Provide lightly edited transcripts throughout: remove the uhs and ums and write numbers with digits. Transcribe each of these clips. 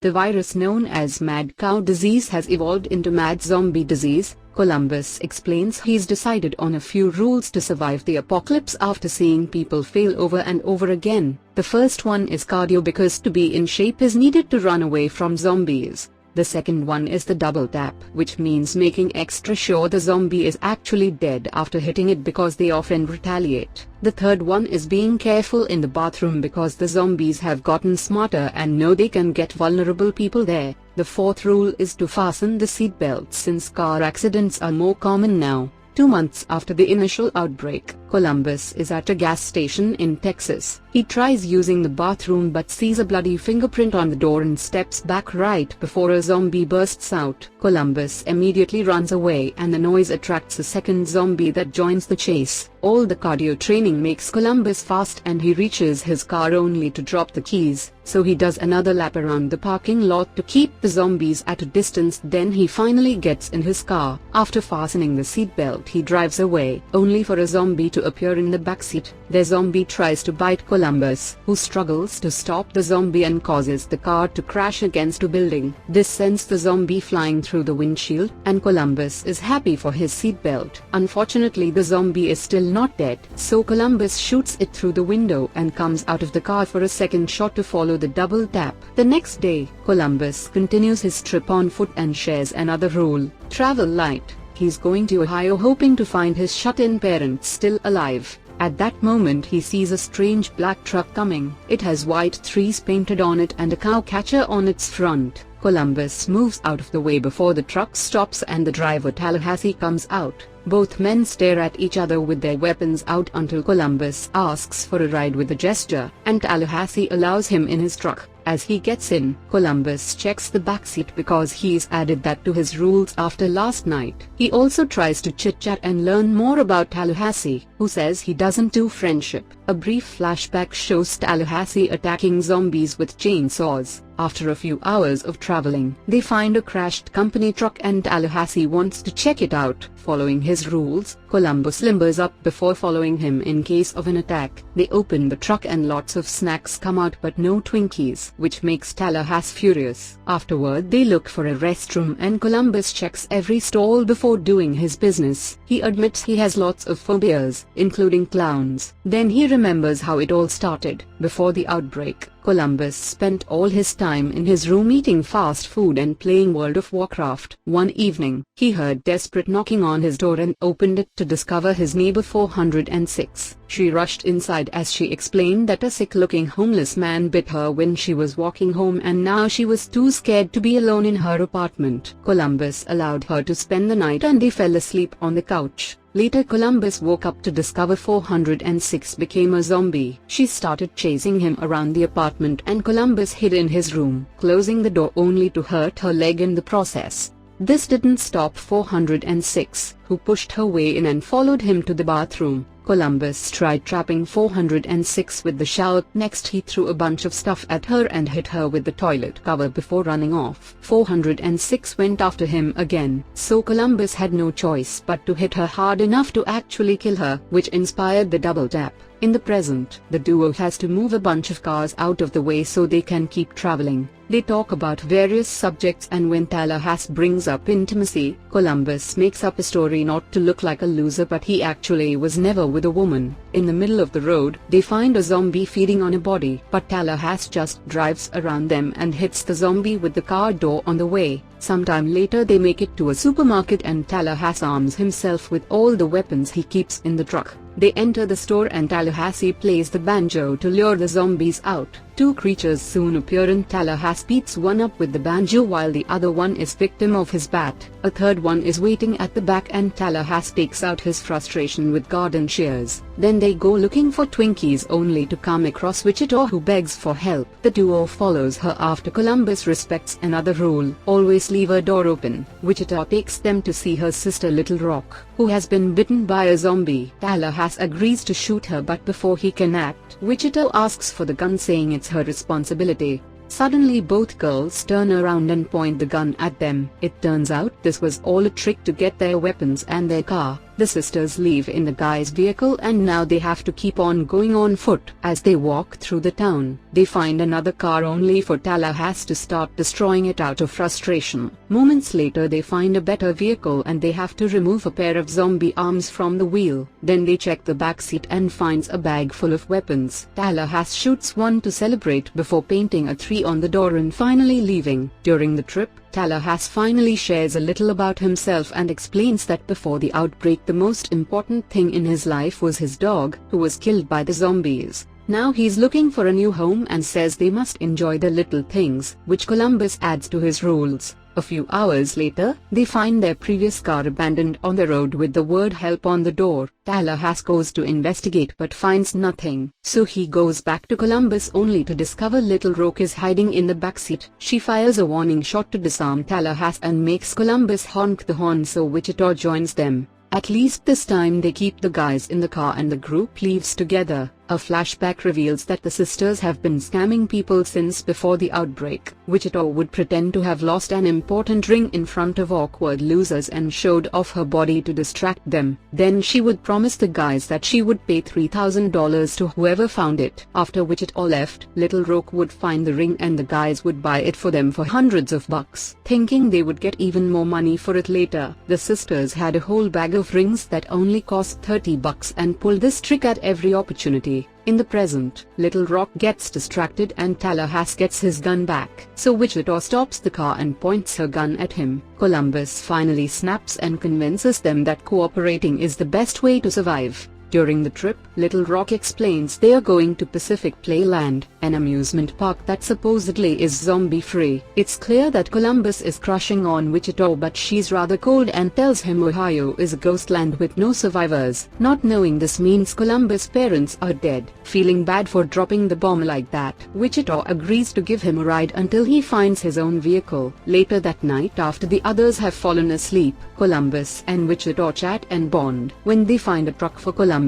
The virus known as mad cow disease has evolved into mad zombie disease. Columbus explains he's decided on a few rules to survive the apocalypse after seeing people fail over and over again. The first one is cardio, because to be in shape is needed to run away from zombies. The second one is the double tap, which means making extra sure the zombie is actually dead after hitting it, because they often retaliate. The third one is being careful in the bathroom, because the zombies have gotten smarter and know they can get vulnerable people there. The fourth rule is to fasten the seatbelt, since car accidents are more common now. 2 months after the initial outbreak, Columbus is at a gas station in Texas. He tries using the bathroom but sees a bloody fingerprint on the door and steps back right before a zombie bursts out. Columbus immediately runs away, and the noise attracts a second zombie that joins the chase. All the cardio training makes Columbus fast, and he reaches his car only to drop the keys, so he does another lap around the parking lot to keep the zombies at a distance. Then he finally gets in his car. After fastening the seatbelt, he drives away, only for a zombie to appear in the backseat. The zombie tries to bite Columbus, who struggles to stop the zombie and causes the car to crash against a building. This sends the zombie flying through the windshield, and Columbus is happy for his seatbelt. Unfortunately, the zombie is still not dead, so Columbus shoots it through the window and comes out of the car for a second shot to follow the double tap. The next day, Columbus continues his trip on foot and shares another rule: travel light. He's going to Ohio hoping to find his shut-in parents still alive. At that moment, he sees a strange black truck coming. It has white trees painted on it and a cow catcher on its front. Columbus moves out of the way before the truck stops, and the driver Tallahassee comes out. Both men stare at each other with their weapons out until Columbus asks for a ride with a gesture, and Tallahassee allows him in his truck. As he gets in, Columbus checks the backseat because he's added that to his rules after last night. He also tries to chit-chat and learn more about Tallahassee, who says he doesn't do friendship. A brief flashback shows Tallahassee attacking zombies with chainsaws. After a few hours of traveling, they find a crashed company truck, and Tallahassee wants to check it out. Following his rules, Columbus limbers up before following him in case of an attack. They open the truck and lots of snacks come out, but no Twinkies, which makes Tallahassee furious. Afterward, they look for a restroom, and Columbus checks every stall before doing his business. He admits he has lots of phobias, including clowns. Then he remembers how it all started. Before the outbreak, Columbus spent all his time in his room eating fast food and playing World of Warcraft. One evening, he heard desperate knocking on his door and opened it to discover his neighbor 406. She rushed inside as she explained that a sick-looking homeless man bit her when she was walking home, and now she was too scared to be alone in her apartment. Columbus allowed her to spend the night, and they fell asleep on the couch. Later, Columbus woke up to discover 406 became a zombie. She started chasing him around the apartment, and Columbus hid in his room, closing the door only to hurt her leg in the process. This didn't stop 406, who pushed her way in and followed him to the bathroom. Columbus tried trapping 406 with the shower. Next, he threw a bunch of stuff at her and hit her with the toilet cover before running off. 406 went after him again, so Columbus had no choice but to hit her hard enough to actually kill her, which inspired the double tap. In the present, the duo has to move a bunch of cars out of the way so they can keep traveling. They talk about various subjects, and when Tallahassee brings up intimacy, Columbus makes up a story not to look like a loser, but he actually was never with a woman. In the middle of the road, they find a zombie feeding on a body, but Tallahassee just drives around them and hits the zombie with the car door on the way. Sometime later, they make it to a supermarket, and Tallahassee arms himself with all the weapons he keeps in the truck. They enter the store, and Tallahassee plays the banjo to lure the zombies out. Two creatures soon appear, and Tallahassee beats one up with the banjo while the other one is victim of his bat. A third one is waiting at the back, and Tallahassee takes out his frustration with garden shears. Then they go looking for Twinkies, only to come across Wichita, who begs for help. The duo follows her after Columbus respects another rule: always leave a door open. Wichita takes them to see her sister Little Rock, who has been bitten by a zombie. Tallahassee agrees to shoot her, but before he can act, Wichita asks for the gun, saying it's her responsibility. Suddenly, both girls turn around and point the gun at them. It turns out this was all a trick to get their weapons and their car. The sisters leave in the guy's vehicle and now they have to keep on going on foot. As they walk through the town, they find another car only for Tallahassee to start destroying it out of frustration. Moments later they find a better vehicle and they have to remove a pair of zombie arms from the wheel. Then they check the back seat and finds a bag full of weapons. Tallahassee shoots one to celebrate before painting a 3 on the door and finally leaving. During the trip, Tallahassee finally shares a little about himself and explains that before the outbreak the most important thing in his life was his dog, who was killed by the zombies. Now he's looking for a new home and says they must enjoy the little things, which Columbus adds to his rules. A few hours later, they find their previous car abandoned on the road with the word help on the door. Tallahassee goes to investigate but finds nothing, so he goes back to Columbus only to discover Little Rock is hiding in the backseat. She fires a warning shot to disarm Tallahassee and makes Columbus honk the horn so Wichita joins them. At least this time they keep the guys in the car and the group leaves together. A flashback reveals that the sisters have been scamming people since before the outbreak. Wichita would pretend to have lost an important ring in front of awkward losers and showed off her body to distract them. Then she would promise the guys that she would pay $3,000 to whoever found it. After Wichita left, Little Rock would find the ring and the guys would buy it for them for hundreds of bucks, thinking they would get even more money for it later. The sisters had a whole bag of rings that only cost $30 and pulled this trick at every opportunity. In the present, Little Rock gets distracted and Tallahassee gets his gun back, so Wichita stops the car and points her gun at him. Columbus finally snaps and convinces them that cooperating is the best way to survive. During the trip, Little Rock explains they are going to Pacific Playland, an amusement park that supposedly is zombie-free. It's clear that Columbus is crushing on Wichita, but she's rather cold and tells him Ohio is a ghost land with no survivors. Not knowing this means Columbus' parents are dead. Feeling bad for dropping the bomb like that, Wichita agrees to give him a ride until he finds his own vehicle. Later that night, after the others have fallen asleep, Columbus and Wichita chat and bond. When they find a truck for Columbus,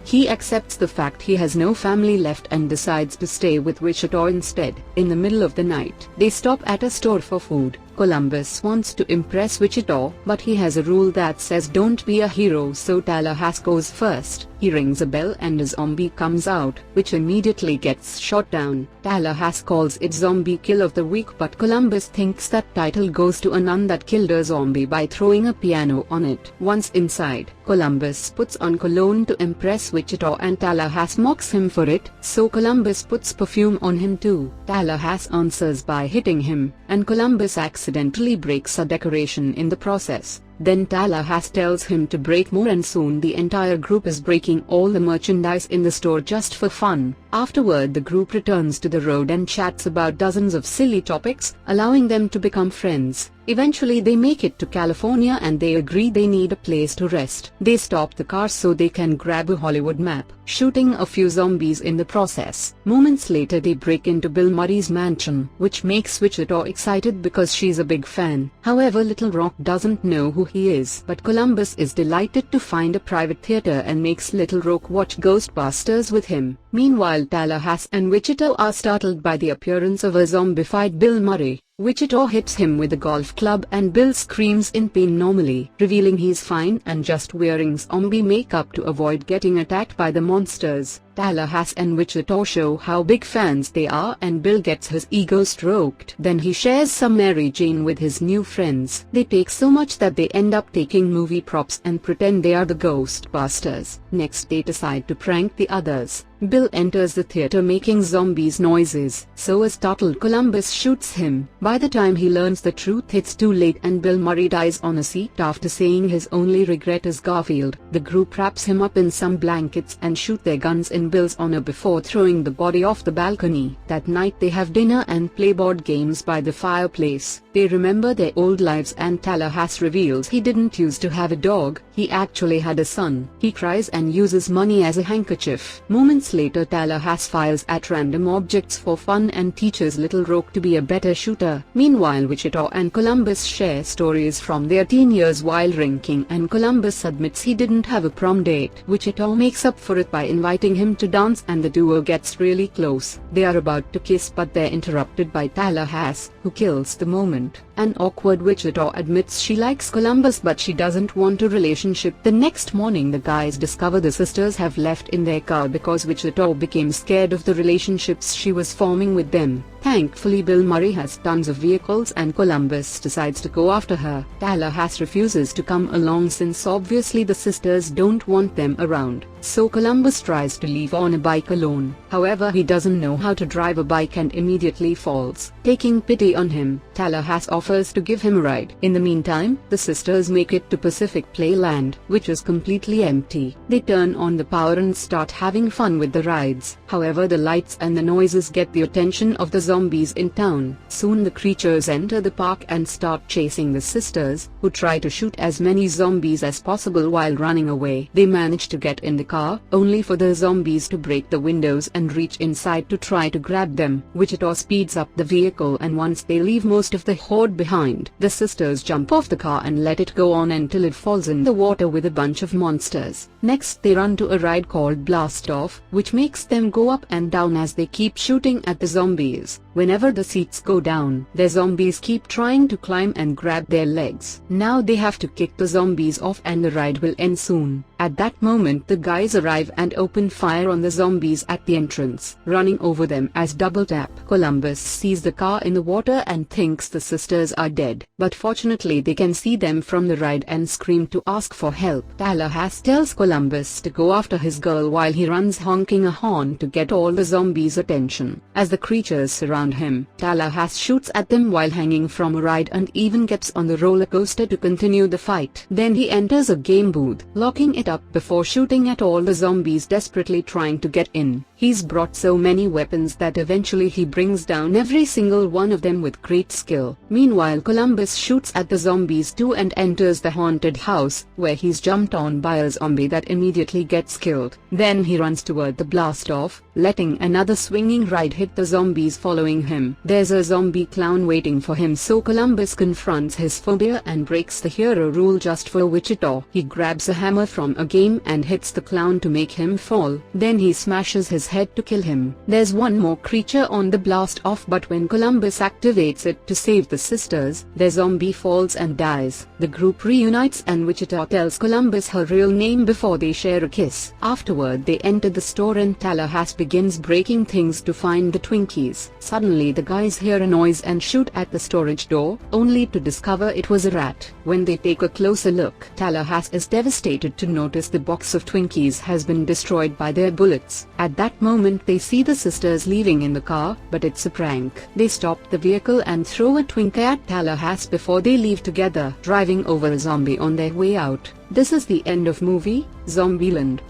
he accepts the fact he has no family left and decides to stay with Wichita instead. In the middle of the night, they stop at a store for food. Columbus wants to impress Wichita, but he has a rule that says don't be a hero, so Tallahassee goes first. He rings a bell and a zombie comes out, which immediately gets shot down. Tallahassee calls it Zombie Kill of the Week, but Columbus thinks that title goes to a nun that killed a zombie by throwing a piano on it. Once inside, Columbus puts on cologne to impress Wichita and Tallahassee mocks him for it, so Columbus puts perfume on him too. Tallahassee answers by hitting him, and Columbus accidentally breaks a decoration in the process. Then Tallahassee tells him to break more and soon the entire group is breaking all the merchandise in the store just for fun. Afterward the group returns to the road and chats about dozens of silly topics, allowing them to become friends. Eventually they make it to California and they agree they need a place to rest. They stop the car so they can grab a Hollywood map, shooting a few zombies in the process. Moments later they break into Bill Murray's mansion, which makes Wichita excited because she's a big fan. However, Little Rock doesn't know who he is, but Columbus is delighted to find a private theater and makes Little Rock watch Ghostbusters with him. Meanwhile, Tallahassee and Wichita are startled by the appearance of a zombified Bill Murray. Wichita hits him with a golf club and Bill screams in pain normally, revealing he's fine and just wearing zombie makeup to avoid getting attacked by the monsters. Tallahassee and Wichita show how big fans they are and Bill gets his ego stroked. Then he shares some Mary Jane with his new friends. They take so much that they end up taking movie props and pretend they are the Ghostbusters. Next they decide to prank the others. Bill enters the theater making zombies noises, so a startled Columbus shoots him. By the time he learns the truth it's too late and Bill Murray dies on a seat after saying his only regret is Garfield. The group wraps him up in some blankets and shoot their guns in Bill's honor before throwing the body off the balcony. That night they have dinner and play board games by the fireplace. They remember their old lives and Tallahassee reveals he didn't used to have a dog, he actually had a son. He cries and uses money as a handkerchief. Moments later, Tallahassee fires at random objects for fun and teaches Little Rock to be a better shooter. Meanwhile, Wichita and Columbus share stories from their teen years while drinking, and Columbus admits he didn't have a prom date. Wichita makes up for it by inviting him to dance, and the duo gets really close. They are about to kiss, but they're interrupted by Tallahassee, who kills the moment. An awkward Wichita admits she likes Columbus, but she doesn't want a relationship. The next morning, the guys discover the sisters have left in their car because Wichita became scared of the relationships she was forming with them. Thankfully, Bill Murray has tons of vehicles and Columbus decides to go after her. Tallahassee refuses to come along since obviously the sisters don't want them around, so Columbus tries to leave on a bike alone. However, he doesn't know how to drive a bike and immediately falls. Taking pity on him, Tallahassee offers to give him a ride. In the meantime, the sisters make it to Pacific Playland, which is completely empty. They turn on the power and start having fun with the rides. However, the lights and the noises get the attention of the zombies in town. Soon the creatures enter the park and start chasing the sisters, who try to shoot as many zombies as possible while running away. They manage to get in the car, only for the zombies to break the windows and reach inside to try to grab them. Wichita speeds up the vehicle, and once they leave most of the horde behind, the sisters jump off the car and let it go on until it falls in the water with a bunch of monsters. Next, they run to a ride called Blast Off, which makes them go up and down as they keep shooting at the zombies. Whenever the seats go down, the zombies keep trying to climb and grab their legs. Now they have to kick the zombies off and the ride will end soon. At that moment, the guys arrive and open fire on the zombies at the entrance, running over them as Double Tap. Columbus sees the car in the water and thinks the sisters are dead, but fortunately they can see them from the ride and scream to ask for help. Tallahassee tells Columbus to go after his girl while he runs honking a horn to get all the zombies' attention. As the creatures surround him, Tallahassee shoots at them while hanging from a ride and even gets on the roller coaster to continue the fight. Then he enters a game booth, locking it up before shooting at all the zombies desperately trying to get in. He's brought so many weapons that eventually he brings down every single one of them with great skill. Meanwhile, Columbus shoots at the zombies too and enters the haunted house, where he's jumped on by a zombie that immediately gets killed. Then he runs toward the blast off, letting another swinging ride hit the zombies following him. There's a zombie clown waiting for him, so Columbus confronts his phobia and breaks the hero rule just for Wichita. He grabs a hammer from a game and hits the clown to make him fall. Then he smashes his head to kill him. There's one more creature on the blast off, but when Columbus activates it to save the sisters, the zombie falls and dies. The group reunites and Wichita tells Columbus her real name before they share a kiss. Afterward, they enter the store and Tallahassee begins breaking things to find the Twinkies. Suddenly the guys hear a noise and shoot at the storage door, only to discover it was a rat. When they take a closer look, Tallahassee is devastated to notice the box of Twinkies has been destroyed by their bullets. At that moment they see the sisters leaving in the car, but it's a prank. They stop the vehicle and throw a Twinkie at Tallahassee before they leave together, driving over a zombie on their way out. This is the end of movie, Zombieland.